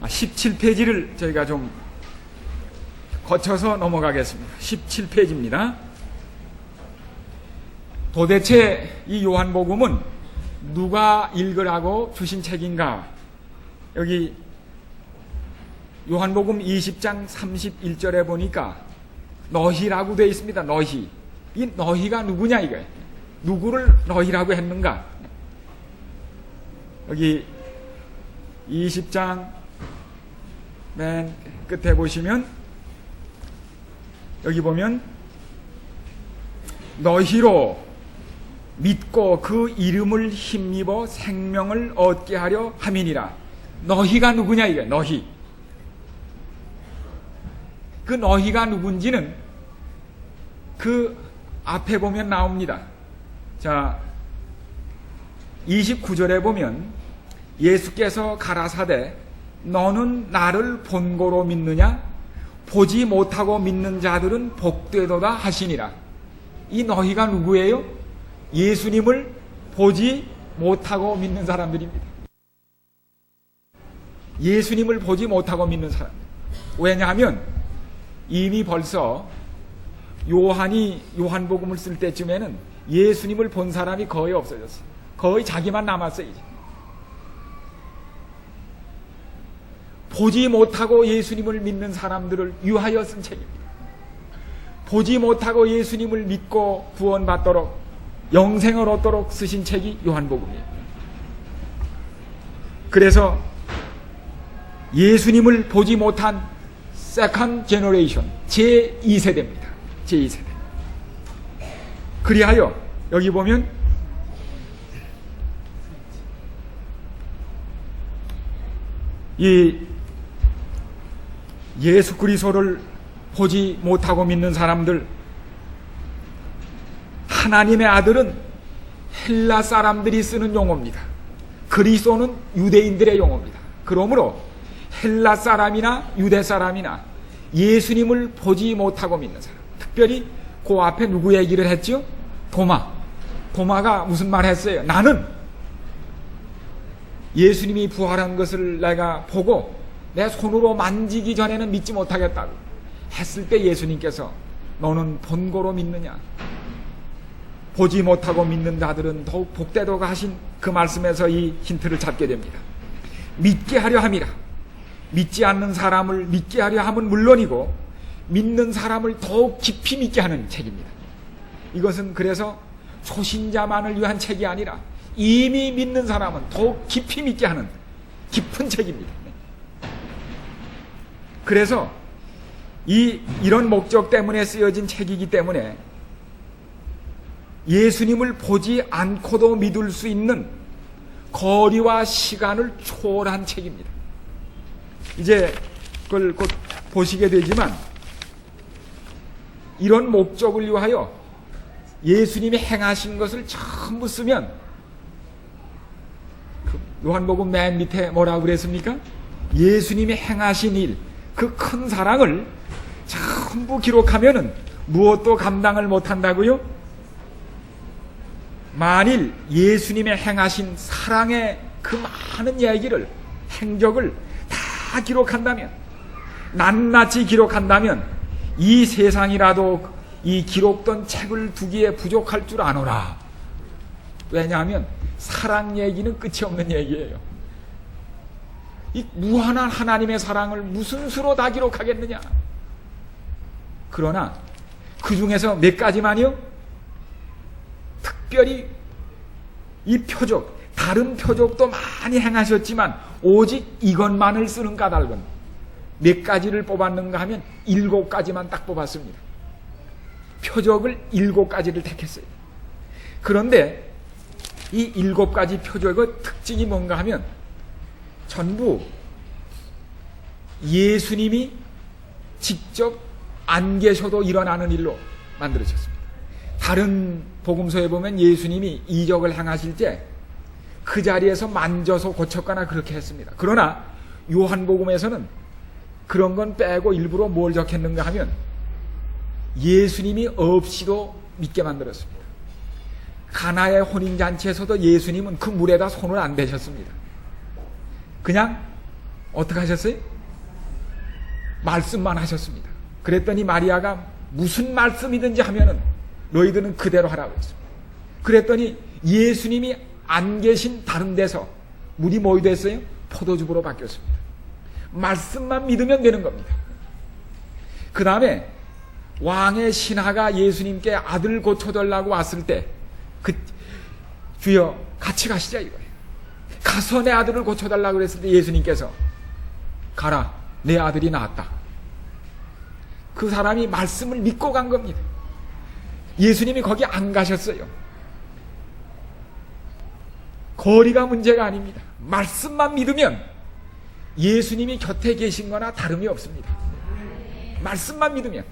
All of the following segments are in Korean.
17페이지를 저희가 좀 거쳐서 넘어가겠습니다. 17페이지입니다. 도대체 이 요한복음은 누가 읽으라고 주신 책인가? 여기 요한복음 20장 31절에 보니까 너희라고 되어 있습니다. 너희. 이 너희가 누구냐 이거예요. 누구를 너희라고 했는가? 여기 20장 맨 끝에 보시면 여기 보면 너희로 믿고 그 이름을 힘입어 생명을 얻게 하려 함이니라. 너희가 누구냐 이거예요. 너희. 그 너희가 누군지는 그 앞에 보면 나옵니다. 자, 29절에 보면 예수께서 가라사대 너는 나를 본고로 믿느냐? 보지 못하고 믿는 자들은 복되도다 하시니라. 이 너희가 누구예요? 예수님을 보지 못하고 믿는 사람들입니다. 예수님을 보지 못하고 믿는 사람. 왜냐하면 이미 벌써 요한이 요한복음을 쓸 때쯤에는 예수님을 본 사람이 거의 없어졌어요. 거의 자기만 남았어요. 이제. 보지 못하고 예수님을 믿는 사람들을 위하여 쓴 책입니다. 보지 못하고 예수님을 믿고 구원받도록 영생을 얻도록 쓰신 책이 요한복음이에요. 그래서 예수님을 보지 못한 세컨드 제너레이션 제2세대입니다. 제2세대. 그리하여 여기 보면 이 예수 그리스도를 보지 못하고 믿는 사람들, 하나님의 아들은 헬라 사람들이 쓰는 용어입니다. 그리스도는 유대인들의 용어입니다. 그러므로 헬라 사람이나 유대 사람이나 예수님을 보지 못하고 믿는 사람, 특별히 그 앞에 누구 얘기를 했죠? 도마가 무슨 말 했어요? 나는 예수님이 부활한 것을 내가 보고 내 손으로 만지기 전에는 믿지 못하겠다고 했을 때 예수님께서 너는 본고로 믿느냐? 보지 못하고 믿는 자들은 더욱 복되도가 하신 그 말씀에서 이 힌트를 찾게 됩니다. 믿게 하려 함이라. 믿지 않는 사람을 믿게 하려 함은 물론이고 믿는 사람을 더욱 깊이 믿게 하는 책입니다. 이것은 그래서 초신자만을 위한 책이 아니라 이미 믿는 사람은 더욱 깊이 믿게 하는 깊은 책입니다. 그래서 이런 목적 때문에 쓰여진 책이기 때문에 예수님을 보지 않고도 믿을 수 있는 거리와 시간을 초월한 책입니다. 이제 그걸 곧 보시게 되지만 이런 목적을 위하여 예수님이 행하신 것을 전부 쓰면 요한복음 맨 밑에 뭐라고 그랬습니까? 예수님이 행하신 일, 그 큰 사랑을 전부 기록하면은 무엇도 감당을 못한다고요? 만일 예수님의 행하신 사랑의 그 많은 얘기를, 행적을 다 기록한다면, 낱낱이 기록한다면 이 세상이라도 이 기록된 책을 두기에 부족할 줄 아노라. 왜냐하면 사랑 얘기는 끝이 없는 얘기예요. 이 무한한 하나님의 사랑을 무슨 수로 다 기록하겠느냐. 그러나 그 중에서 몇 가지만요, 특별히 이 표적, 다른 표적도 많이 행하셨지만 오직 이것만을 쓰는 까닭은 몇 가지를 뽑았는가 하면 7가지만 딱 뽑았습니다. 표적을 7가지를 택했어요. 그런데 이 7가지 표적의 특징이 뭔가 하면 전부 예수님이 직접 안 계셔도 일어나는 일로 만들어졌습니다. 다른 복음서에 보면 예수님이 이적을 행하실 때 그 자리에서 만져서 고쳤거나 그렇게 했습니다. 그러나 요한복음에서는 그런 건 빼고 일부러 뭘 적혔는가 하면 예수님이 없이도 믿게 만들었습니다. 가나의 혼인잔치에서도 예수님은 그 물에다 손을 안 대셨습니다. 그냥 어떻게 하셨어요? 말씀만 하셨습니다. 그랬더니 마리아가 무슨 말씀이든지 하면은 너희들은 그대로 하라고 했습니다. 그랬더니 예수님이 안 계신 다른 데서 물이 뭐이 됐어요? 포도즙으로 바뀌었습니다. 말씀만 믿으면 되는 겁니다. 그 다음에 왕의 신하가 예수님께 아들 고쳐달라고 왔을 때 주여 같이 가시자 이거예요. 가서 내 아들을 고쳐달라고 그랬을 때 예수님께서 가라, 내 아들이 나았다. 그 사람이 말씀을 믿고 간 겁니다. 예수님이 거기 안 가셨어요. 거리가 문제가 아닙니다. 말씀만 믿으면 예수님이 곁에 계신 거나 다름이 없습니다. 말씀만 믿으면.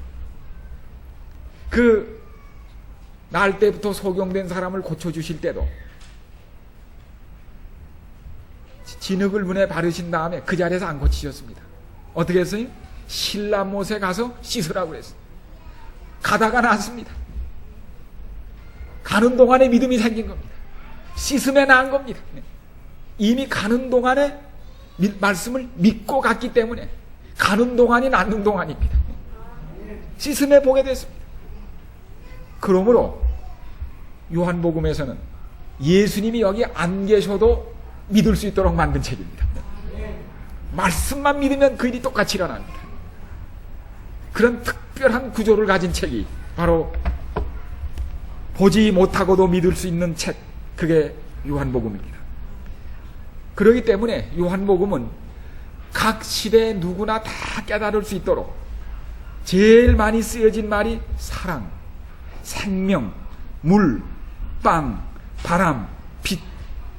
날 때부터 소경된 사람을 고쳐주실 때도 진흙을 문에 바르신 다음에 그 자리에서 안 고치셨습니다. 어떻게 했어요? 신라못에 가서 씻으라고 그랬어요. 가다가 나았습니다. 가는 동안에 믿음이 생긴 겁니다. 씻음에 나은 겁니다. 이미 가는 동안에 말씀을 믿고 갔기 때문에 가는 동안이 낫는 동안입니다. 씻음에 보게 됐습니다. 그러므로 요한복음에서는 예수님이 여기 안 계셔도 믿을 수 있도록 만든 책입니다. 말씀만 믿으면 그 일이 똑같이 일어납니다. 그런 특별한 구조를 가진 책이 바로 보지 못하고도 믿을 수 있는 책, 그게 요한복음입니다. 그렇기 때문에 요한복음은 각 시대에 누구나 다 깨달을 수 있도록 제일 많이 쓰여진 말이 사랑, 생명, 물, 빵, 바람, 빛,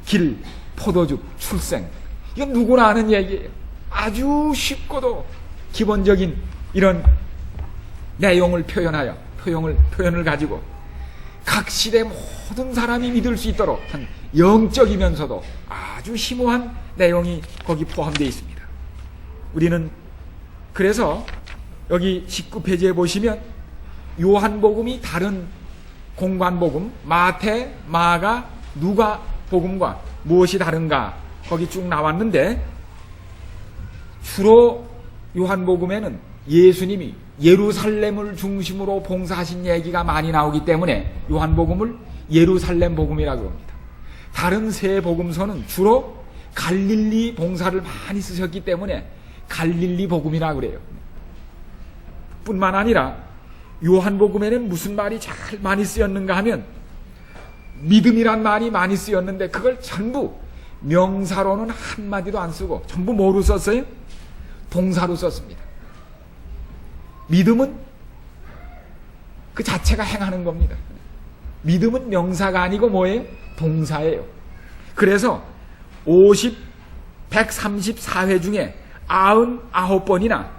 길, 포도즙, 출생. 이건 누구나 아는 얘기예요. 아주 쉽고도 기본적인 이런 내용을 표현을 가지고 각 시대 모든 사람이 믿을 수 있도록 한 영적이면서도 아주 심오한 내용이 거기 포함되어 있습니다. 우리는 그래서 여기 19페이지에 보시면 요한복음이 다른 공관복음 마태, 마가, 누가 복음과 무엇이 다른가 거기 쭉 나왔는데 주로 요한복음에는 예수님이 예루살렘을 중심으로 봉사하신 얘기가 많이 나오기 때문에 요한복음을 예루살렘 복음이라고 합니다. 다른 세 복음서는 주로 갈릴리 봉사를 많이 쓰셨기 때문에 갈릴리 복음이라고 그래요. 뿐만 아니라 요한복음에는 무슨 말이 잘 많이 쓰였는가 하면 믿음이란 말이 많이 쓰였는데 그걸 전부 명사로는 한마디도 안 쓰고 전부 뭐로 썼어요? 동사로 썼습니다. 믿음은 그 자체가 행하는 겁니다. 믿음은 명사가 아니고 뭐예요? 동사예요. 그래서 134회 중에 99번이나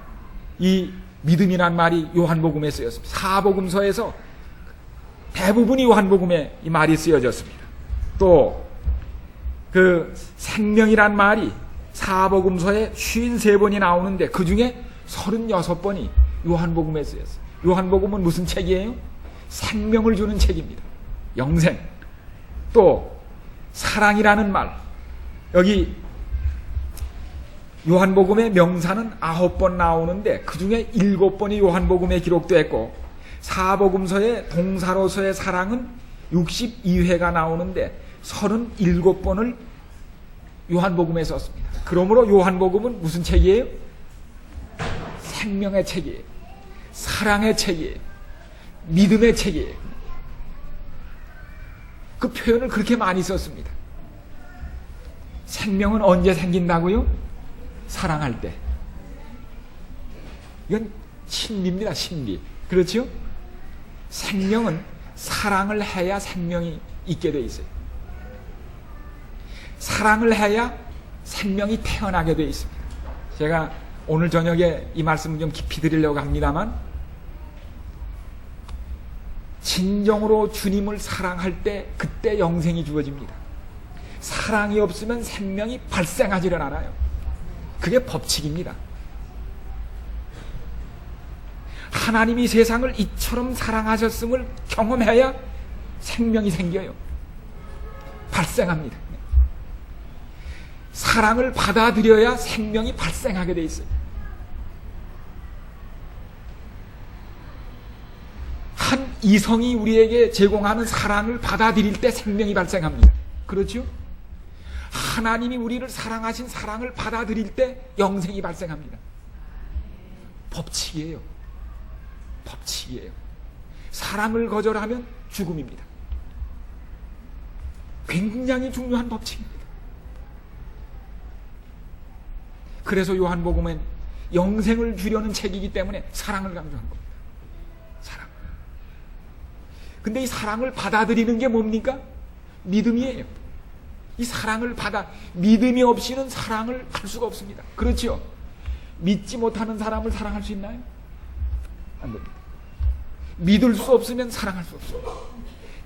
이 믿음이란 말이 요한복음에 쓰였습니다. 사복음서에서 대부분이 요한복음에 이 말이 쓰여졌습니다. 또 그 생명이란 말이 사복음서에 53번이 나오는데 그 중에 36번이 요한복음에 쓰였어요. 요한복음은 무슨 책이에요? 생명을 주는 책입니다. 영생. 또 사랑이라는 말. 여기 요한복음의 명사는 9번 나오는데 그 중에 7번이 요한복음에 기록되었고 사복음서의 동사로서의 사랑은 62회가 나오는데 37번을 요한복음에 썼습니다. 그러므로 요한복음은 무슨 책이에요? 생명의 책이에요. 사랑의 책이에요. 믿음의 책이에요. 그 표현을 그렇게 많이 썼습니다. 생명은 언제 생긴다고요? 사랑할 때. 이건 신비입니다. 신비. 그렇죠? 생명은 사랑을 해야 생명이 있게 돼 있어요. 사랑을 해야 생명이 태어나게 돼 있습니다. 제가 오늘 저녁에 이 말씀을 좀 깊이 드리려고 합니다만 진정으로 주님을 사랑할 때 그때 영생이 주어집니다. 사랑이 없으면 생명이 발생하지를 않아요. 그게 법칙입니다. 하나님이 세상을 이처럼 사랑하셨음을 경험해야 생명이 생겨요. 발생합니다. 사랑을 받아들여야 생명이 발생하게 돼 있어요. 한 이성이 우리에게 제공하는 사랑을 받아들일 때 생명이 발생합니다. 그렇죠? 하나님이 우리를 사랑하신 사랑을 받아들일 때 영생이 발생합니다. 법칙이에요. 법칙이에요. 사랑을 거절하면 죽음입니다. 굉장히 중요한 법칙입니다. 그래서 요한복음엔 영생을 주려는 책이기 때문에 사랑을 강조한 겁니다. 사랑. 근데 이 사랑을 받아들이는 게 뭡니까? 믿음이에요. 이 사랑을 믿음이 없이는 사랑을 할 수가 없습니다. 그렇죠? 믿지 못하는 사람을 사랑할 수 있나요? 안 됩니다. 믿을 수 없으면 사랑할 수 없어요.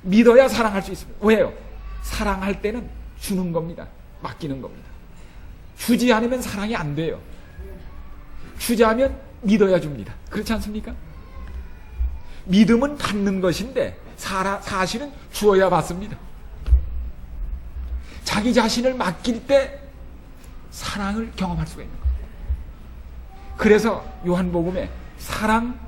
믿어야 사랑할 수 있습니다. 왜요? 사랑할 때는 주는 겁니다. 맡기는 겁니다. 주지 않으면 사랑이 안 돼요. 주자면 믿어야 줍니다. 그렇지 않습니까? 믿음은 받는 것인데 사실은 주어야 받습니다. 자기 자신을 맡길 때 사랑을 경험할 수가 있는 겁니다. 그래서 요한복음에 사랑,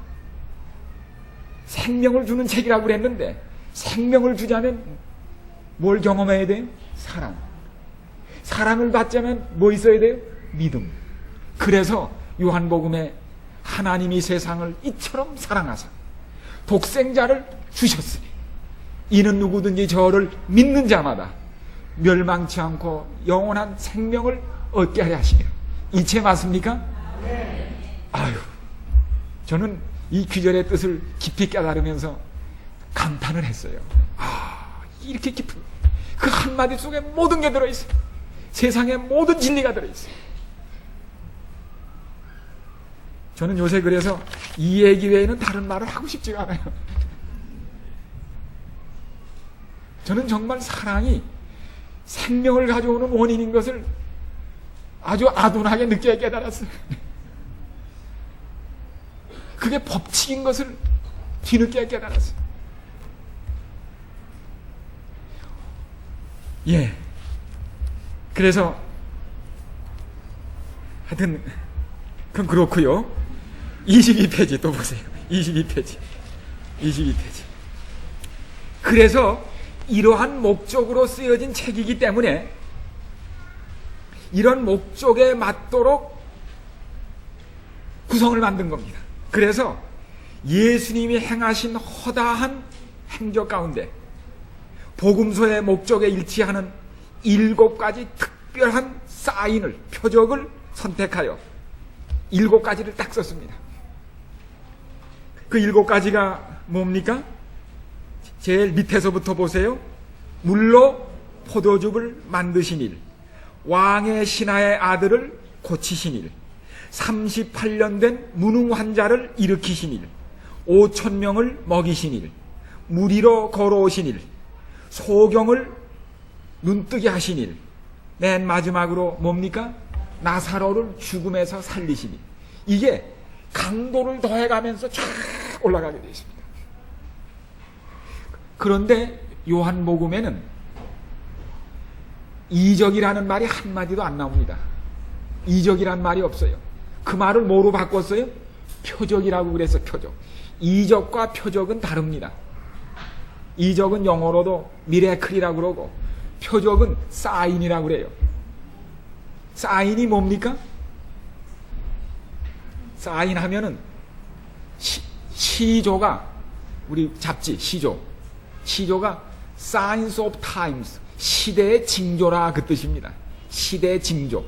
생명을 주는 책이라고 그랬는데 생명을 주자면 뭘 경험해야 돼요? 사랑. 사랑을 받자면 뭐 있어야 돼요? 믿음. 그래서 요한복음에 하나님이 세상을 이처럼 사랑하사 독생자를 주셨으니 이는 누구든지 저를 믿는 자마다 멸망치 않고 영원한 생명을 얻게 하려 하시니라. 이 책 맞습니까? 아유, 저는 이 귀절의 뜻을 깊이 깨달으면서 감탄을 했어요. 이렇게 깊은 그 한마디 속에 모든 게 들어있어요. 세상의 모든 진리가 들어있어요. 저는 요새 그래서 이 얘기 외에는 다른 말을 하고 싶지가 않아요. 저는 정말 사랑이 생명을 가져오는 원인인 것을 아주 아둔하게 늦게 깨달았어요. 그게 법칙인 것을 뒤늦게 깨달았어요. 예. 그래서 하여튼 그건 그렇고요. 22페이지 또 보세요. 22페이지. 그래서 이러한 목적으로 쓰여진 책이기 때문에 이런 목적에 맞도록 구성을 만든 겁니다. 그래서 예수님이 행하신 허다한 행적 가운데 복음서의 목적에 일치하는 7가지 특별한 사인을, 표적을 선택하여 7가지를 딱 썼습니다. 그 7가지가 뭡니까? 제일 밑에서부터 보세요. 물로 포도즙을 만드신 일, 왕의 신하의 아들을 고치신 일, 38년 된 무능 환자를 일으키신 일, 5,000명을 먹이신 일, 물 위로 걸어오신 일, 소경을 눈뜨게 하신 일, 맨 마지막으로 뭡니까? 나사로를 죽음에서 살리신 일. 이게 강도를 더해가면서 쫙 올라가게 되어 있습니다. 그런데 요한복음에는 이적이라는 말이 한마디도 안 나옵니다. 이적이란 말이 없어요. 그 말을 뭐로 바꿨어요? 표적이라고 그래서 표적. 이적과 표적은 다릅니다. 이적은 영어로도 미래클이라고 그러고 표적은 사인이라고 그래요. 사인이 뭡니까? 사인 하면은 시조가 우리 잡지 시조가 Signs of Times, 시대의 징조라 그 뜻입니다. 시대의 징조,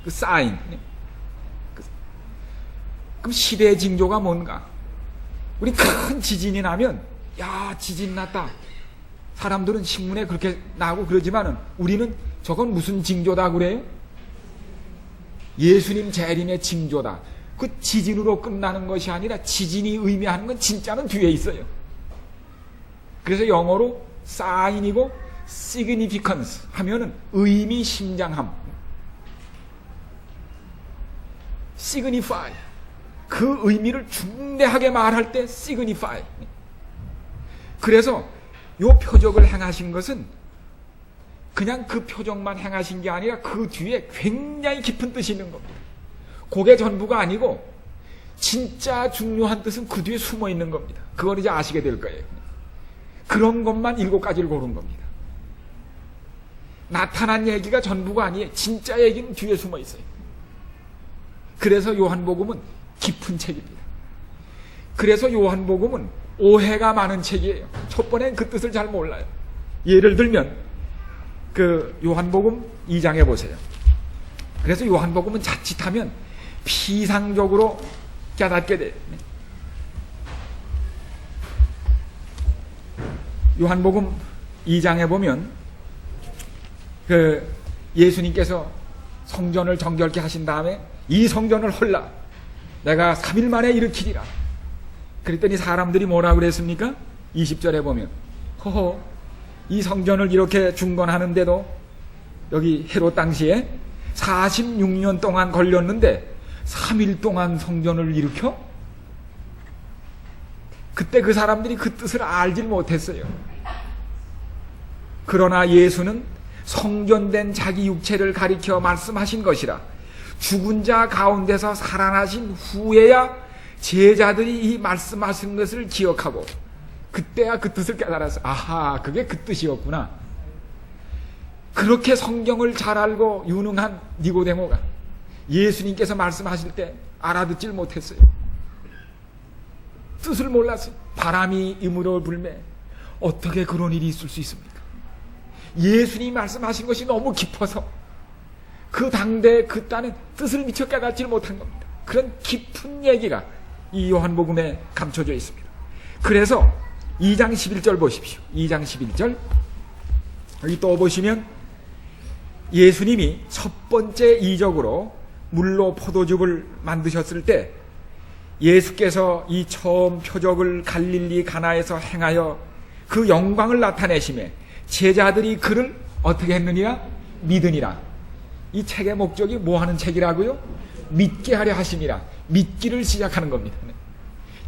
그 사인. 그럼 시대의 징조가 뭔가? 우리 큰 지진이 나면 야 지진 났다. 사람들은 신문에 그렇게 나오고 그러지만은 우리는 저건 무슨 징조다 그래요? 예수님 재림의 징조다. 그 지진으로 끝나는 것이 아니라 지진이 의미하는 건 진짜는 뒤에 있어요. 그래서 영어로 사인이고 significance 하면은 의미심장함. signify. 그 의미를 중대하게 말할 때 signify. 그래서 요 표적을 행하신 것은 그냥 그 표정만 행하신 게 아니라 그 뒤에 굉장히 깊은 뜻이 있는 겁니다. 그게 전부가 아니고 진짜 중요한 뜻은 그 뒤에 숨어 있는 겁니다. 그걸 이제 아시게 될 거예요. 그런 것만 7가지를 고른 겁니다. 나타난 얘기가 전부가 아니에요. 진짜 얘기는 뒤에 숨어 있어요. 그래서 요한복음은 깊은 책입니다. 그래서 요한복음은 오해가 많은 책이에요. 첫 번엔 그 뜻을 잘 몰라요. 예를 들면 그 요한복음 2장에 보세요. 그래서 요한복음은 자칫하면 피상적으로 깨닫게 돼요. 요한복음 2장에 보면 그 예수님께서 성전을 정결케 하신 다음에 이 성전을 헐라 내가 3일 만에 일으키리라. 그랬더니 사람들이 뭐라고 그랬습니까? 20절에 보면 허허 이 성전을 이렇게 중건하는데도 여기 헤롯 당시에 46년 동안 걸렸는데 3일 동안 성전을 일으켜? 그때 그 사람들이 그 뜻을 알질 못했어요. 그러나 예수는 성전된 자기 육체를 가리켜 말씀하신 것이라 죽은 자 가운데서 살아나신 후에야 제자들이 이 말씀하신 것을 기억하고 그때야 그 뜻을 깨달았어요. 아하, 그게 그 뜻이었구나. 그렇게 성경을 잘 알고 유능한 니고데모가 예수님께서 말씀하실 때 알아듣질 못했어요. 뜻을 몰랐어요. 바람이 임으로 불매 어떻게 그런 일이 있을 수 있습니까? 예수님이 말씀하신 것이 너무 깊어서 그 당대 그 때는 뜻을 미처 깨닫지 못한 겁니다. 그런 깊은 얘기가 이 요한복음에 감춰져 있습니다. 그래서 2장 11절 보십시오. 2장 11절 여기 또 보시면 예수님이 첫 번째 이적으로 물로 포도즙을 만드셨을 때 예수께서 이 처음 표적을 갈릴리 가나에서 행하여 그 영광을 나타내심에 제자들이 그를 어떻게 했느니라? 믿으니라. 이 책의 목적이 뭐 하는 책이라고요? 믿게 하려 하심이라. 믿기를 시작하는 겁니다.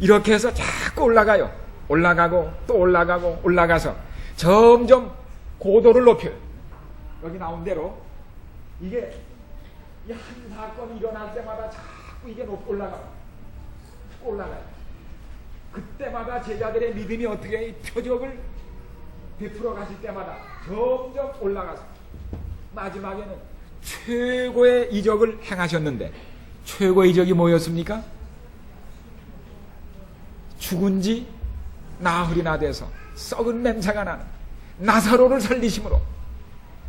이렇게 해서 자꾸 올라가요. 올라가고 또 올라가고 올라가서 점점 고도를 높여요. 여기 나온 대로 이게 한 사건이 일어날 때마다 자꾸 이게 올라가요. 그때마다 제자들의 믿음이 어떻게 이 표적을 베풀어 가실 때마다 점점 올라가서 마지막에는 최고의 이적을 행하셨는데 최고의 이적이 뭐였습니까? 죽은 지 나흘이나 돼서 썩은 냄새가 나는 나사로를 살리심으로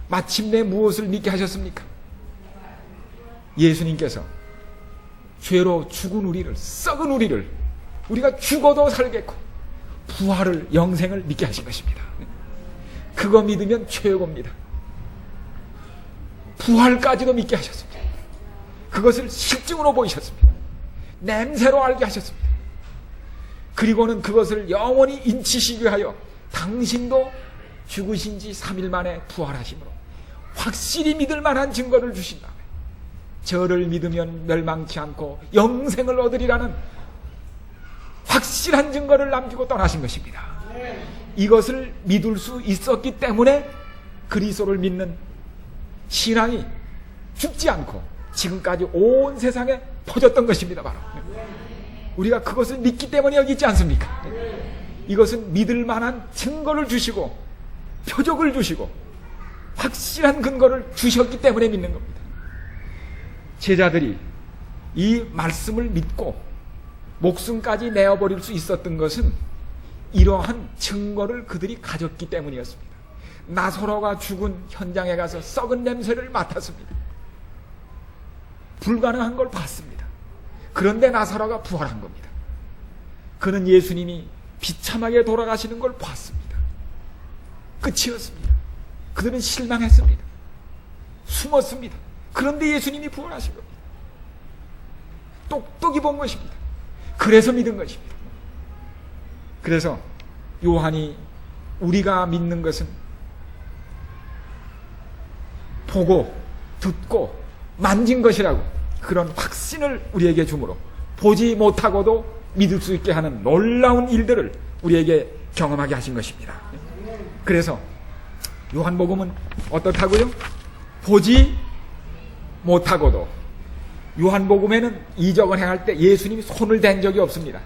마침내 무엇을 믿게 하셨습니까? 예수님께서 죄로 죽은 우리를, 썩은 우리를 우리가 죽어도 살겠고 부활을, 영생을 믿게 하신 것입니다. 그거 믿으면 최고입니다. 부활까지도 믿게 하셨습니다. 그것을 실증으로 보이셨습니다. 냄새로 알게 하셨습니다. 그리고는 그것을 영원히 인치시게 하여 당신도 죽으신 지 3일 만에 부활하심으로 확실히 믿을 만한 증거를 주신 다음에 저를 믿으면 멸망치 않고 영생을 얻으리라는 확실한 증거를 남기고 떠나신 것입니다. 이것을 믿을 수 있었기 때문에 그리스도를 믿는 신앙이 죽지 않고 지금까지 온 세상에 퍼졌던 것입니다. 바로 우리가 그것을 믿기 때문에 여기 있지 않습니까? 이것은 믿을 만한 증거를 주시고 표적을 주시고 확실한 근거를 주셨기 때문에 믿는 겁니다. 제자들이 이 말씀을 믿고 목숨까지 내어버릴 수 있었던 것은 이러한 증거를 그들이 가졌기 때문이었습니다. 나사로가 죽은 현장에 가서 썩은 냄새를 맡았습니다. 불가능한 걸 봤습니다. 그런데 나사로가 부활한 겁니다. 그는 예수님이 비참하게 돌아가시는 걸 봤습니다. 끝이었습니다. 그들은 실망했습니다. 숨었습니다. 그런데 예수님이 부활하신 겁니다. 똑똑히 본 것입니다. 그래서 믿은 것입니다. 그래서 요한이 우리가 믿는 것은 보고 듣고 만진 것이라고 그런 확신을 우리에게 주므로 보지 못하고도 믿을 수 있게 하는 놀라운 일들을 우리에게 경험하게 하신 것입니다. 그래서 요한복음은 어떻다고요? 보지 못하고도. 요한복음에는 이적을 행할 때 예수님이 손을 댄 적이 없습니다.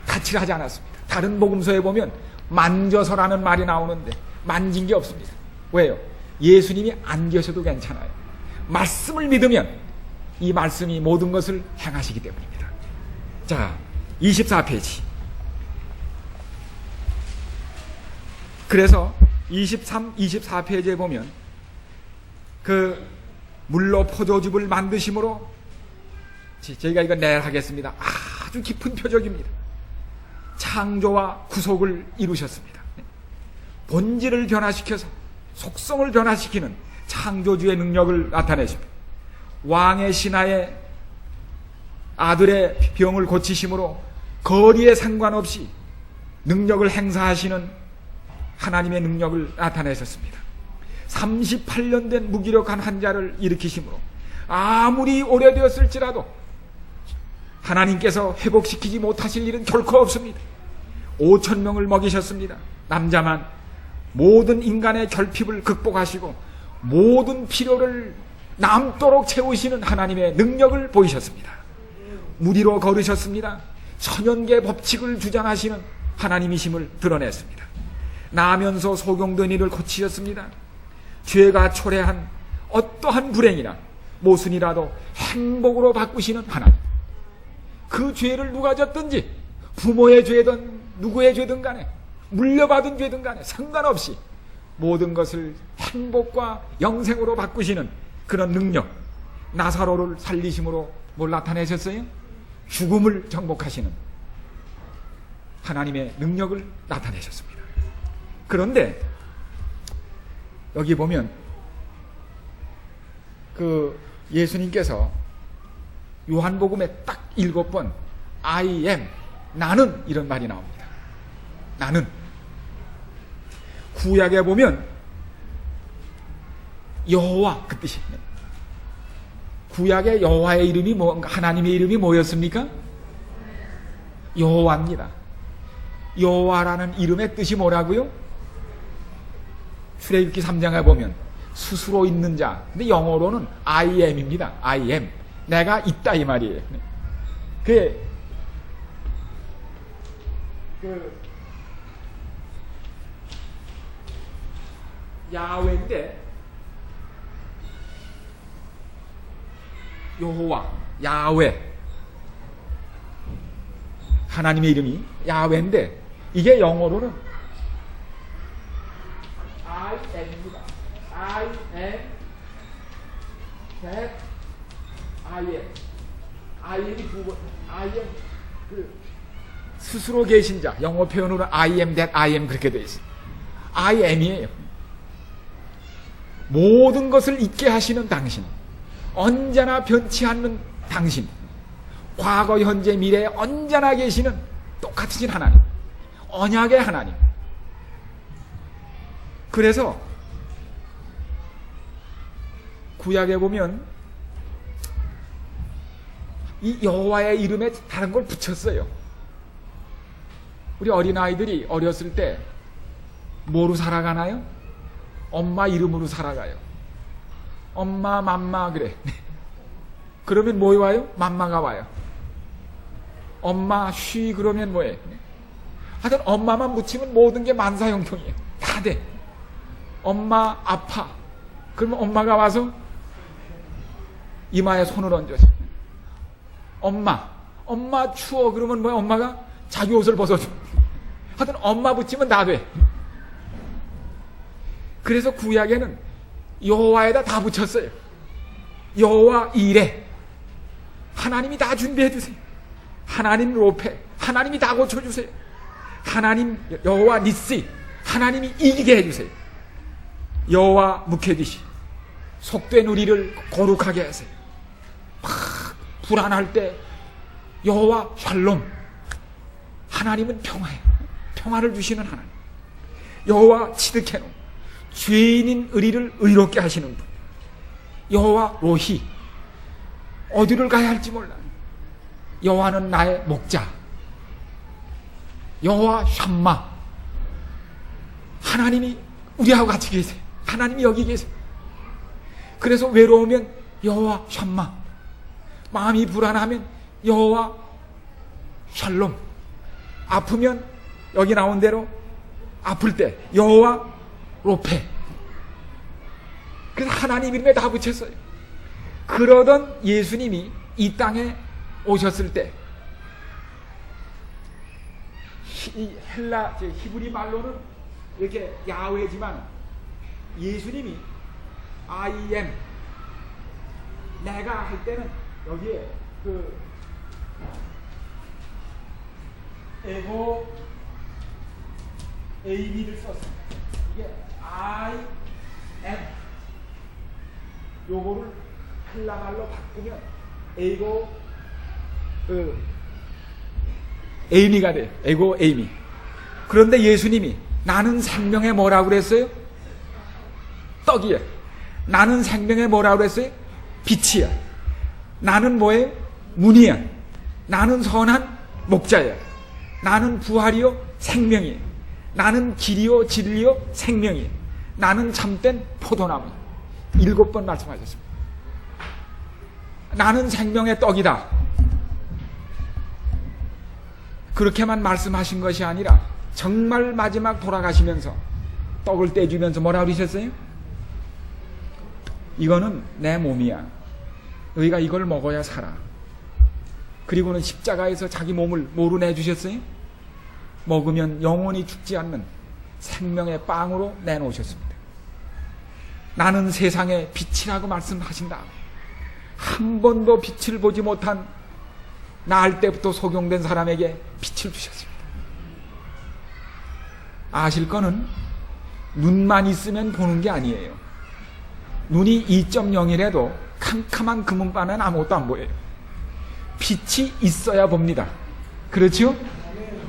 타치를 하지 않았습니다. 다른 복음서에 보면 만져서라는 말이 나오는데 만진 게 없습니다. 왜요? 예수님이 안 계셔도 괜찮아요. 말씀을 믿으면 이 말씀이 모든 것을 행하시기 때문입니다. 자, 24페이지. 그래서 23, 24페이지에 보면 그 물로 포도즙을 만드심으로, 저희가 이거 내일 하겠습니다. 아주 깊은 표적입니다. 창조와 구속을 이루셨습니다. 본질을 변화시켜서 속성을 변화시키는 창조주의 능력을 나타내십니다. 왕의 신하의 아들의 병을 고치심으로 거리에 상관없이 능력을 행사하시는 하나님의 능력을 나타내셨습니다. 38년 된 무기력한 환자를 일으키심으로 아무리 오래되었을지라도 하나님께서 회복시키지 못하실 일은 결코 없습니다. 5,000명을 먹이셨습니다. 남자만. 모든 인간의 결핍을 극복하시고 모든 필요를 남도록 채우시는 하나님의 능력을 보이셨습니다. 무리로 걸으셨습니다. 천연계 법칙을 주장하시는 하나님이심을 드러냈습니다. 나면서 소경된 이를 고치셨습니다. 죄가 초래한 어떠한 불행이나 모순이라도 행복으로 바꾸시는 하나님. 그 죄를 누가 졌든지 부모의 죄든 누구의 죄든 간에 물려받은 죄든 간에 상관없이 모든 것을 행복과 영생으로 바꾸시는 그런 능력, 나사로를 살리심으로 뭘 나타내셨어요? 죽음을 정복하시는 하나님의 능력을 나타내셨습니다. 그런데 여기 보면 그 예수님께서 요한복음에 딱 7번 I am, 나는, 이런 말이 나옵니다. 나는. 구약에 보면 여호와, 그 뜻입니다. 구약의 여호와의 이름이 하나님의 이름이 뭐였습니까? 여호와입니다. 여호와라는 이름의 뜻이 뭐라고요? 출애굽기 3장에 보면 스스로 있는 자. 근데 영어로는 I am입니다. I am. 내가 있다, 이 말이에요. 야훼인데, 여호와, 야훼, 하나님의 이름이 야훼인데 이게 영어로는 I am입니다. I am that I am. I am이 두 번. I am, 스스로 계신 자. 영어 표현으로 I am that I am, 그렇게 되어 있습니다. I am이에요. 모든 것을 있게 하시는 당신, 언제나 변치 않는 당신, 과거, 현재, 미래에 언제나 계시는 똑같으신 하나님, 언약의 하나님. 그래서 구약에 보면 이 여호와의 이름에 다른 걸 붙였어요. 우리 어린아이들이 어렸을 때 뭐로 살아가나요? 엄마 이름으로 살아가요. 엄마, 맘마, 그래. 그러면 뭐 와요? 맘마가 와요. 엄마, 쉬, 그러면 뭐해? 하여튼 엄마만 묻히면 모든 게 만사형통이에요. 다 돼. 엄마, 아파. 그러면 엄마가 와서 이마에 손을 얹어서. 엄마, 추워. 그러면 뭐야? 엄마가 자기 옷을 벗어줘. 하여튼 엄마 붙이면 다 돼. 그래서 구약에는 여호와에다 다 붙였어요. 여호와 이레, 하나님이 다 준비해 주세요. 하나님 로페, 하나님이 다 고쳐주세요. 하나님 여호와 니시, 하나님이 이기게 해주세요. 여호와 무케디시, 속된 우리를 거룩하게 하세요. 막 불안할 때 여호와 샬롬, 하나님은 평화예요. 평화를 주시는 하나님. 여호와 치드케노, 죄인인 의리를 의롭게 하시는 분. 여호와 로히, 어디를 가야 할지 몰라. 여호와는 나의 목자. 여호와 샴마, 하나님이 우리하고 같이 계세요. 하나님이 여기 계세요. 그래서 외로우면 여호와 샴마, 마음이 불안하면 여호와 샬롬, 아프면 여기 나온 대로 아플 때 여호와 로페. 그래서 하나님 이름에 다 붙였어요. 그러던 예수님이 이 땅에 오셨을 때 헬라 히브리 말로는 이렇게 야훼지만 예수님이 I am, 내가 할 때는 여기에 그 에고 AB를 썼습니다. 이게 I am, 요거를 헬라 말로 바꾸면 에고 에이미가 돼요. 에고 에이미. 그런데 예수님이 나는 생명에 뭐라고 그랬어요? 떡이야. 나는 생명에 뭐라고 그랬어요? 빛이야. 나는 뭐예요? 문이야. 나는 선한 목자야. 나는 부활이요 생명이야. 나는 길이요 진리요 생명이야. 나는 참된 포도나무. 7번 말씀하셨습니다. 나는 생명의 떡이다. 그렇게만 말씀하신 것이 아니라 정말 마지막 돌아가시면서 떡을 떼주면서 뭐라고 그러셨어요? 이거는 내 몸이야. 너희가 이걸 먹어야 살아. 그리고는 십자가에서 자기 몸을 뭐로 내주셨어요? 먹으면 영원히 죽지 않는 생명의 빵으로 내놓으셨습니다. 나는 세상의 빛이라고 말씀하신다. 한 번도 빛을 보지 못한 낳을 때부터 소경된 사람에게 빛을 주셨습니다. 아실 거는 눈만 있으면 보는 게 아니에요. 눈이 2.0이라도 캄캄한 금은반은 아무것도 안 보여요. 빛이 있어야 봅니다. 그렇죠?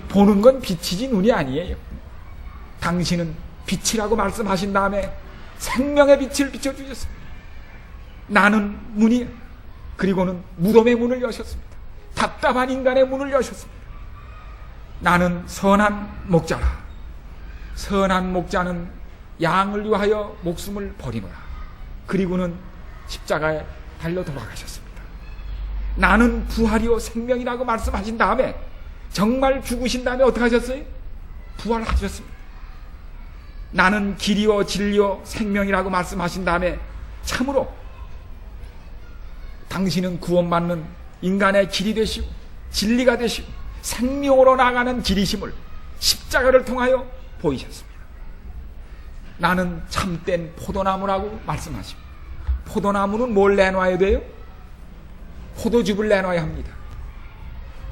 보는 건 빛이지 눈이 아니에요. 당신은 빛이라고 말씀하신 다음에 생명의 빛을 비춰주셨습니다. 나는 문이, 그리고는 무덤의 문을 여셨습니다. 답답한 인간의 문을 여셨습니다. 나는 선한 목자라. 선한 목자는 양을 위하여 목숨을 버리노라. 그리고는 십자가에 달려 돌아가셨습니다. 나는 부활이요 생명이라고 말씀하신 다음에 정말 죽으신 다음에 어떻게 하셨어요? 부활하셨습니다. 나는 길이요 진리요 생명이라고 말씀하신 다음에 참으로 당신은 구원받는 인간의 길이 되시고 진리가 되시고 생명으로 나가는 길이심을 십자가를 통하여 보이셨습니다. 나는 참된 포도나무라고 말씀하시고, 포도나무는 뭘 내놔야 돼요? 포도즙을 내놔야 합니다.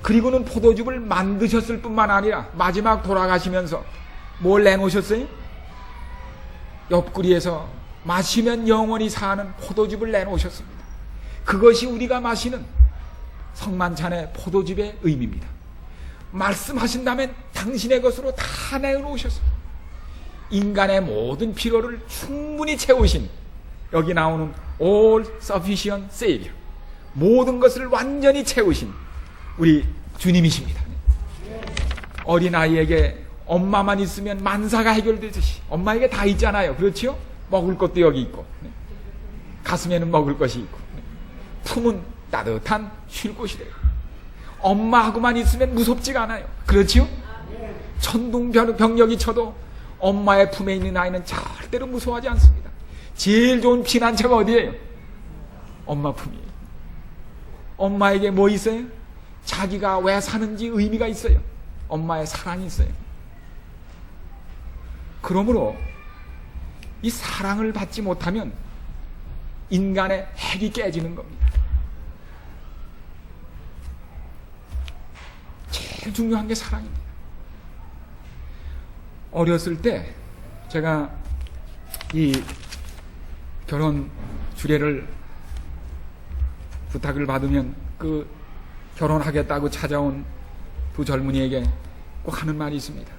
그리고는 포도즙을 만드셨을 뿐만 아니라 마지막 돌아가시면서 뭘 내놓으셨어요? 옆구리에서 마시면 영원히 사는 포도즙을 내놓으셨습니다. 그것이 우리가 마시는 성만찬의 포도즙의 의미입니다. 말씀하신다면 당신의 것으로 다 내놓으셨어요. 인간의 모든 필요를 충분히 채우신, 여기 나오는 all sufficient savior, 모든 것을 완전히 채우신 우리 주님이십니다. 어린아이에게 엄마만 있으면 만사가 해결되듯이 엄마에게 다 있잖아요. 그렇죠? 먹을 것도 여기 있고, 가슴에는 먹을 것이 있고, 품은 따뜻한 쉴 곳이 돼요. 엄마하고만 있으면 무섭지가 않아요. 그렇죠? 천둥병력이 쳐도 엄마의 품에 있는 아이는 절대로 무서워하지 않습니다. 제일 좋은 피난처가 어디예요? 엄마 품이에요. 엄마에게 뭐 있어요? 자기가 왜 사는지 의미가 있어요. 엄마의 사랑이 있어요. 그러므로 이 사랑을 받지 못하면 인간의 핵이 깨지는 겁니다. 제일 중요한 게 사랑입니다. 어렸을 때 제가 이 결혼 주례를 부탁을 받으면 그 결혼하겠다고 찾아온 두 젊은이에게 꼭 하는 말이 있습니다.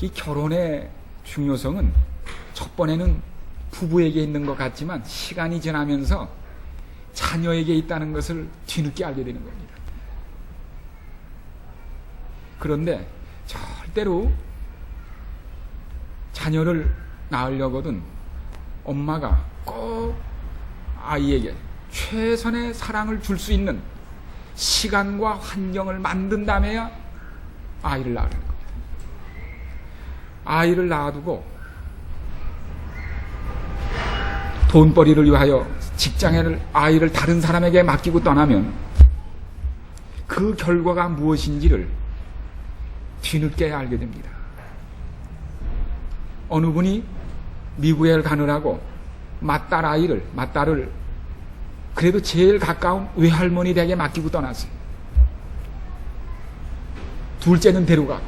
이 결혼의 중요성은 첫 번에는 부부에게 있는 것 같지만 시간이 지나면서 자녀에게 있다는 것을 뒤늦게 알게 되는 겁니다. 그런데 때때로 자녀를 낳으려거든 엄마가 꼭 아이에게 최선의 사랑을 줄 수 있는 시간과 환경을 만든다며야 아이를 낳으려는 겁니다. 아이를 낳아두고 돈벌이를 위하여 직장에를 아이를 다른 사람에게 맡기고 떠나면 그 결과가 무엇인지를 뒤늦게 알게 됩니다. 어느 분이 미국에 가느라고 맏딸을 그래도 제일 가까운 외할머니 댁에 맡기고 떠났어요. 둘째는 데려가고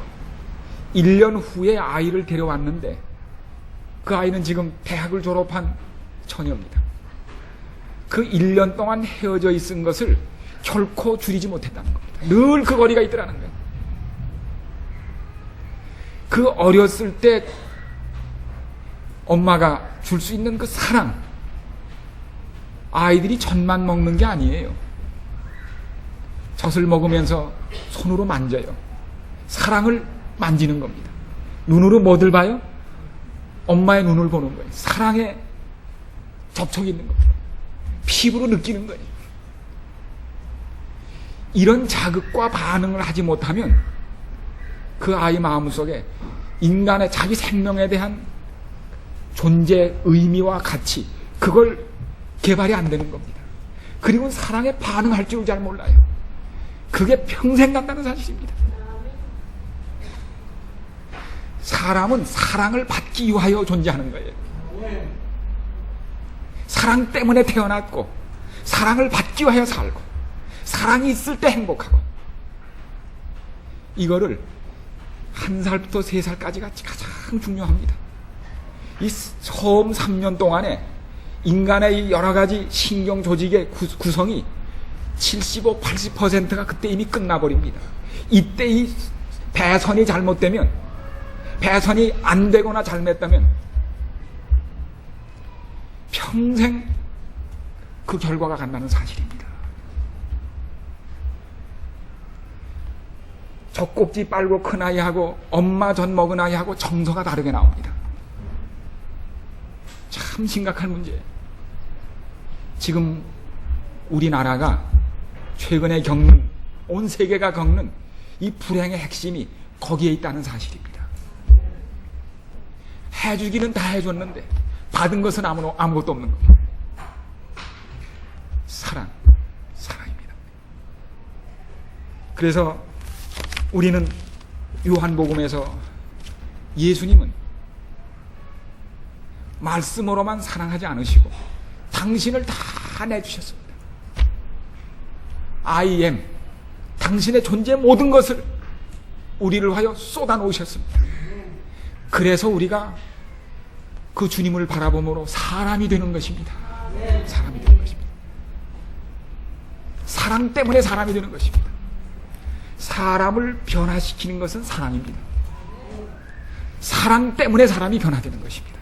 1년 후에 아이를 데려왔는데 그 아이는 지금 대학을 졸업한 처녀입니다. 그 1년 동안 헤어져 있은 것을 결코 줄이지 못했다는 겁니다. 늘 그 거리가 있더라는 거예요. 그 어렸을 때 엄마가 줄 수 있는 그 사랑, 아이들이 젖만 먹는 게 아니에요. 젖을 먹으면서 손으로 만져요. 사랑을 만지는 겁니다. 눈으로 뭐들 봐요? 엄마의 눈을 보는 거예요. 사랑에 접촉이 있는 겁니다. 피부로 느끼는 거예요. 이런 자극과 반응을 하지 못하면 그 아이 마음속에 인간의 자기 생명에 대한 존재, 의미와 가치, 그걸 개발이 안 되는 겁니다. 그리고 사랑에 반응할 줄 잘 몰라요. 그게 평생 간다는 사실입니다. 사람은 사랑을 받기 위하여 존재하는 거예요. 사랑 때문에 태어났고 사랑을 받기 위하여 살고 사랑이 있을 때 행복하고, 이거를 1살부터 3살까지가 가장 중요합니다. 이 처음 3년 동안에 인간의 여러 가지 신경 조직의 구성이 75, 80%가 그때 이미 끝나버립니다. 이때 이 배선이 잘못되면, 배선이 안 되거나 잘못했다면 평생 그 결과가 간다는 사실입니다. 젖꼭지 빨고 큰 아이하고 엄마 젖 먹은 아이하고 정서가 다르게 나옵니다. 참 심각한 문제예요. 지금 우리나라가 최근에 겪는, 온 세계가 겪는 이 불행의 핵심이 거기에 있다는 사실입니다. 해주기는 다 해줬는데 받은 것은 아무것도 없는 겁니다. 사랑입니다. 그래서 우리는 요한복음에서 예수님은 말씀으로만 사랑하지 않으시고 당신을 다 내주셨습니다. I am, 당신의 존재 모든 것을 우리를 위하여 쏟아놓으셨습니다. 그래서 우리가 그 주님을 바라봄으로 사람이 되는 것입니다. 사람이 되는 것입니다. 사랑 때문에 사람이 되는 것입니다. 사람을 변화시키는 것은 사랑입니다. 사랑 때문에 사람이 변화되는 것입니다.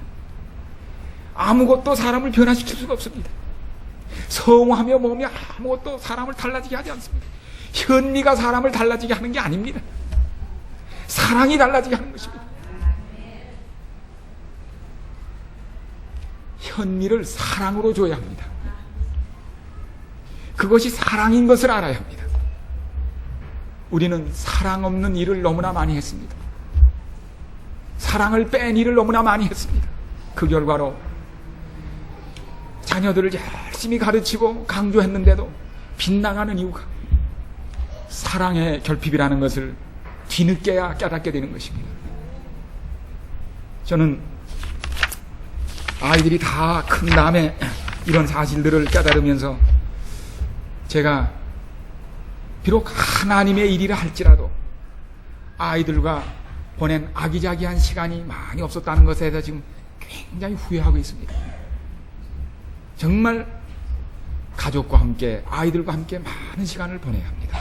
아무것도 사람을 변화시킬 수가 없습니다. 성하며 뭐며 아무것도 사람을 달라지게 하지 않습니다. 현미가 사람을 달라지게 하는 게 아닙니다. 사랑이 달라지게 하는 것입니다. 현미를 사랑으로 줘야 합니다. 그것이 사랑인 것을 알아야 합니다. 우리는 사랑 없는 일을 너무나 많이 했습니다. 사랑을 뺀 일을 너무나 많이 했습니다. 그 결과로 자녀들을 열심히 가르치고 강조했는데도 빗나가는 이유가 사랑의 결핍이라는 것을 뒤늦게야 깨닫게 되는 것입니다. 저는 아이들이 다 큰 다음에 이런 사실들을 깨달으면서 제가 비록 하나님의 일이라 할지라도 아이들과 보낸 아기자기한 시간이 많이 없었다는 것에 대해서 지금 굉장히 후회하고 있습니다. 정말 가족과 함께, 아이들과 함께 많은 시간을 보내야 합니다.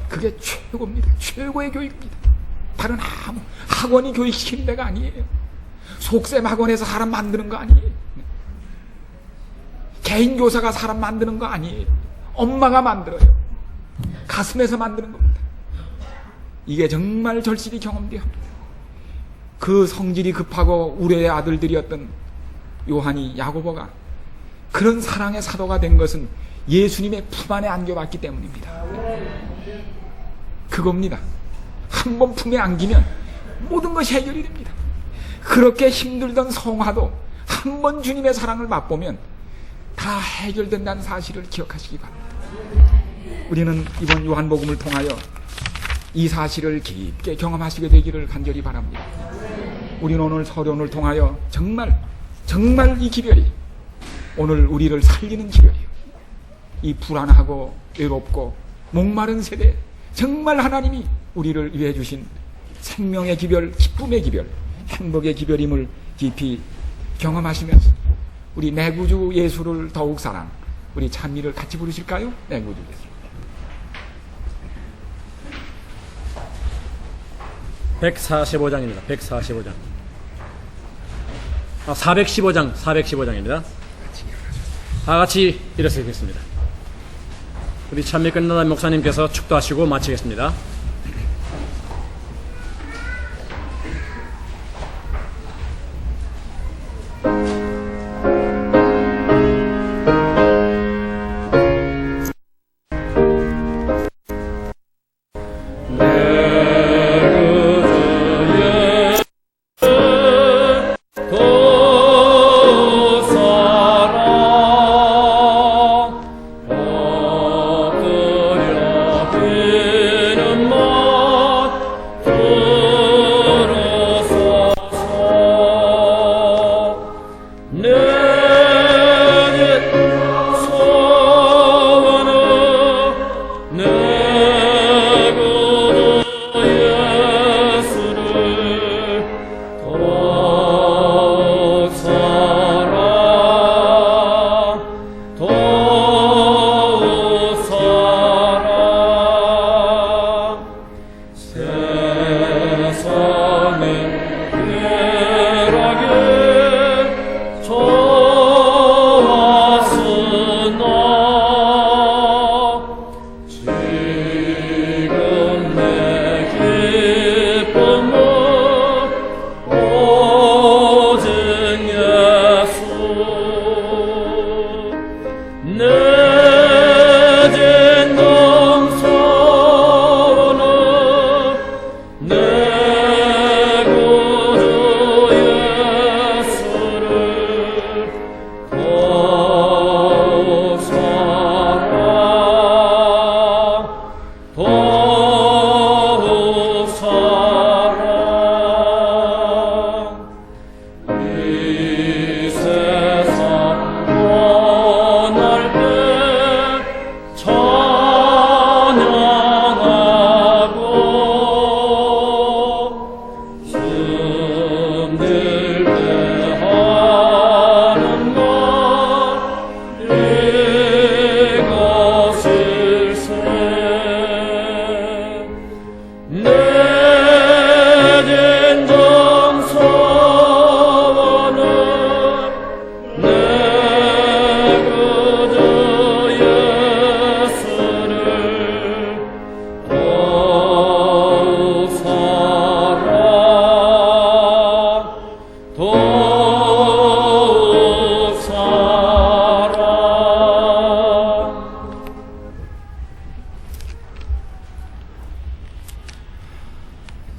그게 최고입니다. 최고의 교육입니다. 다른 아무 학원이 교육시키는 데가 아니에요. 속셈 학원에서 사람 만드는 거 아니에요. 개인 교사가 사람 만드는 거 아니에요. 엄마가 만들어요. 가슴에서 만드는 겁니다. 이게 정말 절실히 경험되어 그 성질이 급하고 우레의 아들들이었던 요한이, 야고보가 그런 사랑의 사도가 된 것은 예수님의 품 안에 안겨봤기 때문입니다. 그겁니다. 한 번 품에 안기면 모든 것이 해결이 됩니다. 그렇게 힘들던 성화도 한 번 주님의 사랑을 맛보면 다 해결된다는 사실을 기억하시기 바랍니다. 우리는 이번 요한복음을 통하여 이 사실을 깊게 경험하시게 되기를 간절히 바랍니다. 우리는 오늘 서론을 통하여 정말 이 기별이 오늘 우리를 살리는 기별이에요. 이 불안하고 외롭고 목마른 세대에 정말 하나님이 우리를 위해 주신 생명의 기별, 기쁨의 기별, 행복의 기별임을 깊이 경험하시면서 우리 내 구주 예수를 더욱 사랑, 우리 찬미를 같이 부르실까요? 내 구주 예수. 145장입니다. 145장. 415장입니다. 다 같이 일어서겠습니다. 우리 찬미 끝나다 목사님께서 축도하시고 마치겠습니다.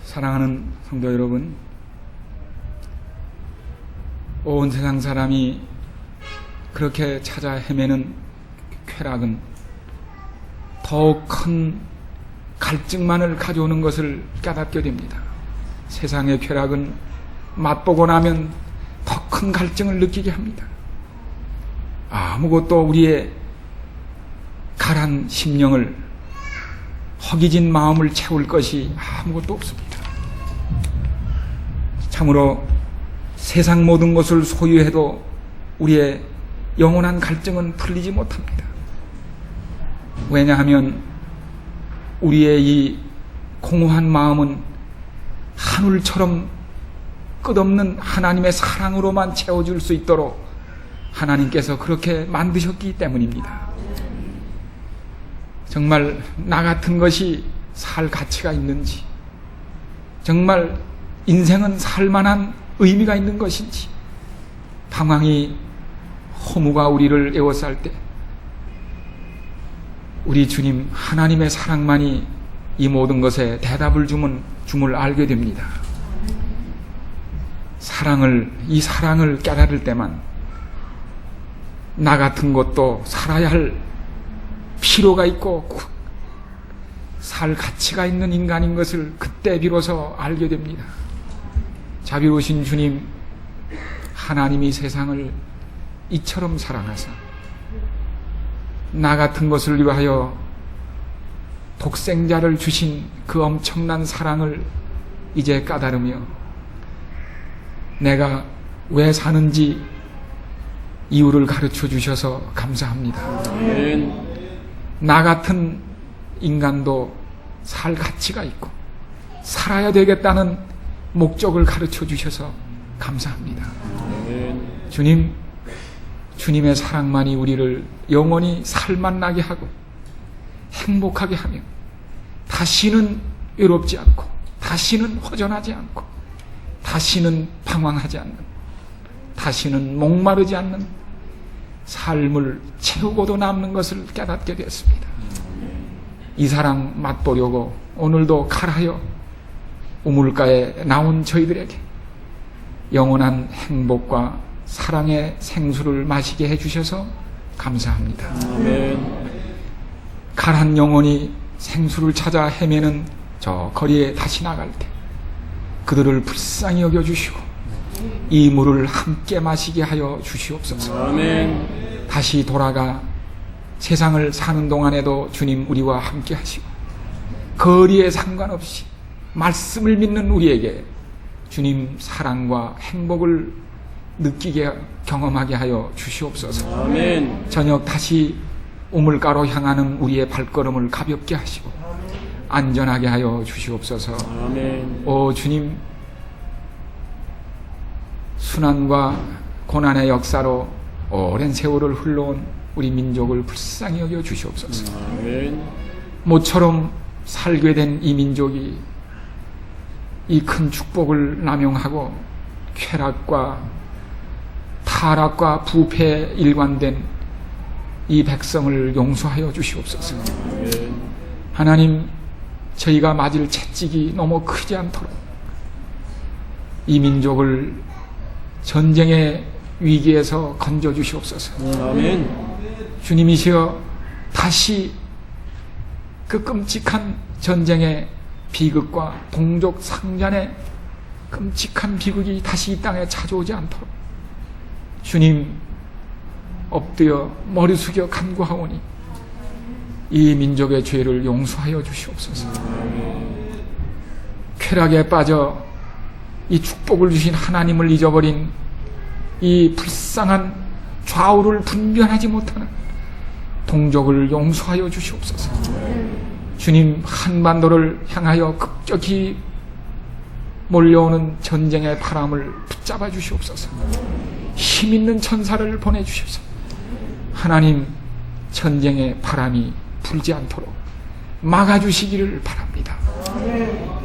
사랑하는 성도 여러분, 온 세상 사람이 그렇게 찾아 헤매는 쾌락은 더욱 큰 갈증만을 가져오는 것을 깨닫게 됩니다. 세상의 쾌락은 맛보고 나면 더 큰 갈증을 느끼게 합니다. 아무것도 우리의 가란 심령을, 허기진 마음을 채울 것이 아무것도 없습니다. 참으로 세상 모든 것을 소유해도 우리의 영원한 갈증은 풀리지 못합니다. 왜냐하면 우리의 이 공허한 마음은 하늘처럼 끝없는 하나님의 사랑으로만 채워줄 수 있도록 하나님께서 그렇게 만드셨기 때문입니다. 정말 나 같은 것이 살 가치가 있는지, 정말 인생은 살만한 의미가 있는 것인지, 방황이 허무가 우리를 에워쌀 때 우리 주님 하나님의 사랑만이 이 모든 것에 대답을 줌을 알게 됩니다. 이 사랑을 깨달을 때만 나 같은 것도 살아야 할 필요가 있고 살 가치가 있는 인간인 것을 그때 비로소 알게 됩니다. 자비로우신 주님, 하나님이 세상을 이처럼 사랑하사 나 같은 것을 위하여 독생자를 주신 그 엄청난 사랑을 이제 깨달으며 내가 왜 사는지 이유를 가르쳐 주셔서 감사합니다. 나 같은 인간도 살 가치가 있고 살아야 되겠다는 목적을 가르쳐 주셔서 감사합니다. 주님, 주님의 사랑만이 우리를 영원히 살만나게 하고 행복하게 하며 다시는 외롭지 않고 다시는 허전하지 않고 다시는 방황하지 않는, 다시는 목마르지 않는 삶을 채우고도 남는 것을 깨닫게 되었습니다. 이 사랑 맛보려고 오늘도 칼하여 우물가에 나온 저희들에게 영원한 행복과 사랑의 생수를 마시게 해주셔서 감사합니다. 칼한 영혼이 생수를 찾아 헤매는 저 거리에 다시 나갈 때 그들을 불쌍히 여겨주시고 이 물을 함께 마시게 하여 주시옵소서. 아멘. 다시 돌아가 세상을 사는 동안에도 주님 우리와 함께 하시고 거리에 상관없이 말씀을 믿는 우리에게 주님 사랑과 행복을 느끼게 경험하게 하여 주시옵소서. 아멘. 저녁 다시 우물가로 향하는 우리의 발걸음을 가볍게 하시고 안전하게 하여 주시옵소서. 아멘. 오 주님, 순환과 고난의 역사로 오랜 세월을 흘러온 우리 민족을 불쌍히 여겨 주시옵소서. 아멘. 모처럼 살게 된 이 민족이 이 큰 축복을 남용하고 쾌락과 타락과 부패에 일관된 이 백성을 용서하여 주시옵소서. 하나님, 저희가 맞을 채찍이 너무 크지 않도록 이 민족을 전쟁의 위기에서 건져 주시옵소서. 아멘. 주님이시여, 다시 그 끔찍한 전쟁의 비극과 동족 상잔의 끔찍한 비극이 다시 이 땅에 찾아오지 않도록 주님 엎드려 머리 숙여 간구하오니 이 민족의 죄를 용서하여 주시옵소서. 쾌락에 빠져 이 축복을 주신 하나님을 잊어버린 이 불쌍한 좌우를 분별하지 못하는 동족을 용서하여 주시옵소서. 주님, 한반도를 향하여 급격히 몰려오는 전쟁의 바람을 붙잡아 주시옵소서. 힘있는 천사를 보내주셔서 하나님, 전쟁의 바람이 불지 않도록 막아주시기를 바랍니다.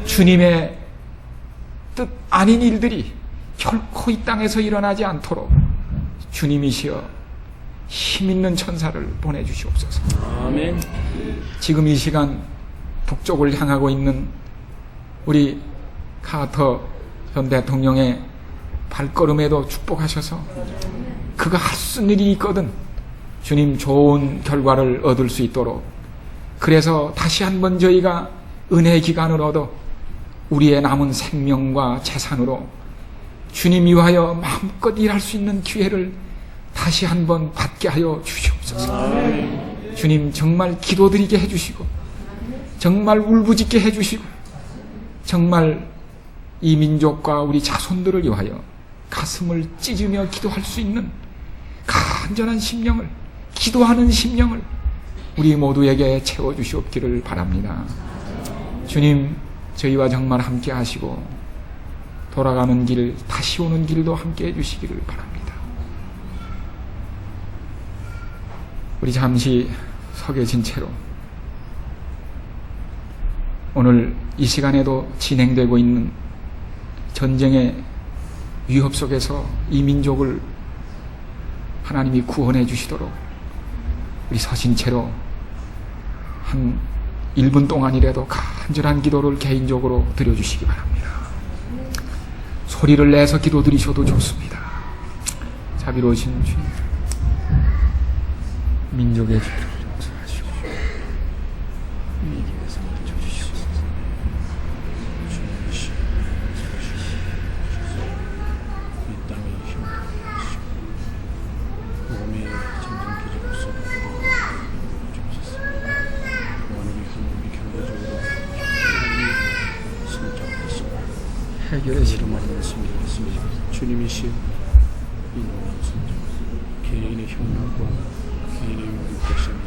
주님의 뜻 아닌 일들이 결코 이 땅에서 일어나지 않도록 주님이시여 힘있는 천사를 보내주시옵소서. 아멘. 지금 이 시간 북쪽을 향하고 있는 우리 카터 전 대통령의 발걸음에도 축복하셔서 그가 할 수 있는 일이 있거든 주님 좋은 결과를 얻을 수 있도록, 그래서 다시 한번 저희가 은혜의 기간을 얻어 우리의 남은 생명과 재산으로 주님 위하여 마음껏 일할 수 있는 기회를 다시 한번 받게 하여 주시옵소서. 주님, 정말 기도드리게 해주시고 정말 울부짖게 해주시고 정말 이 민족과 우리 자손들을 위하여 가슴을 찢으며 기도할 수 있는 간절한 심령을, 기도하는 심령을 우리 모두에게 채워주시옵기를 바랍니다. 주님, 저희와 정말 함께 하시고 돌아가는 길, 다시 오는 길도 함께 해주시기를 바랍니다. 우리 잠시 서 계신 채로 오늘 이 시간에도 진행되고 있는 전쟁의 위협 속에서 이 민족을 하나님이 구원해 주시도록 우리 서신 채로 한 1분 동안이라도 간절한 기도를 개인적으로 드려주시기 바랍니다. 소리를 내서 기도 드리셔도 좋습니다. 자비로우신 주님, 민족의 죄를 용서하시고 미국에서 주시옵소서. 이 땅의 힘을 주시고 몸의 전쟁 기지로서 주옵소서. 또한 우리 경제적으로 성장하시고 해결의 시름 이름을 말씀드렸습니다. 주님이시여 이 노래를 성장 개인의 형량과 개인의 욕을 대신하며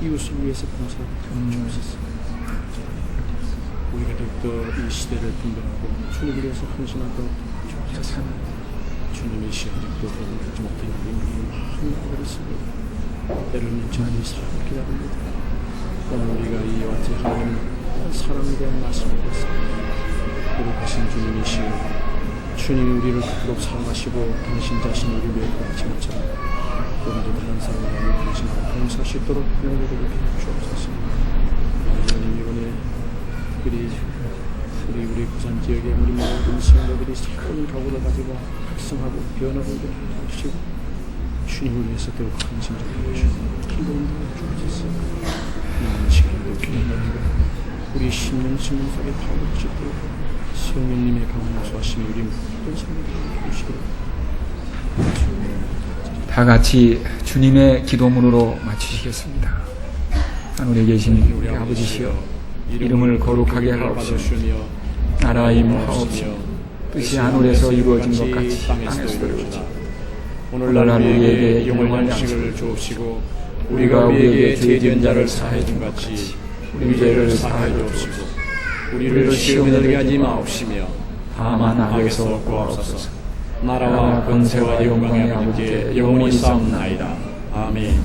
이웃을 위해서 봉사하고 주옵소서. 우리가 더욱더 이 시대를 분별하고 주님을 위해서 헌신하도록 주옵소서. 주님이시여 아직도 돌아오지 못한 우리를 한나라를 있습니다. 때로는 주님이 사랑을 기다립니다. 오늘 우리가 이와 같이 하나님 사랑에 대한 말씀을 듣습니다. 거룩하신 주님이시여 주님이 우리를 그토록 사랑하시고 당신 자신이 우리를 위해 구하신 것처럼 우리도 다른 사람을 당신하고 봉사할 수 있도록 능력을 주옵소서. 하나님 이번에 우리 부산 지역의 우리 모든 성도들이 새로운 각오를 가지고 각성하고 변화를 주시고 주님을 위해서 더욱 헌신적으로 주시고 기도를 주옵소서. 나는 시간도 기도하고 우리 심령 속에 파고들 수 있도록 성령님의 강력하심이 우리 모든 성도들을 주시기를 다 같이 주님의 기도문으로 마치시겠습니다. 하늘에 계신 우리 아버지시여, 이름을 거룩하게 하옵시며 나라가 임하옵시며 뜻이 하늘에서 이루어진 것 같이 땅에서도 이루어지고 오늘날 우리에게 영원한 양식을 주옵시고 우리가 우리에게 죄지은 자를 사하여 준 같이 우리 죄를 사하여 주옵시고 우리를 시험에 들게 하지 마옵시며 다만 악에서 구하옵소서. 나라와 권세와 영광이 아버지께 영원히 싸움나이다. 아멘.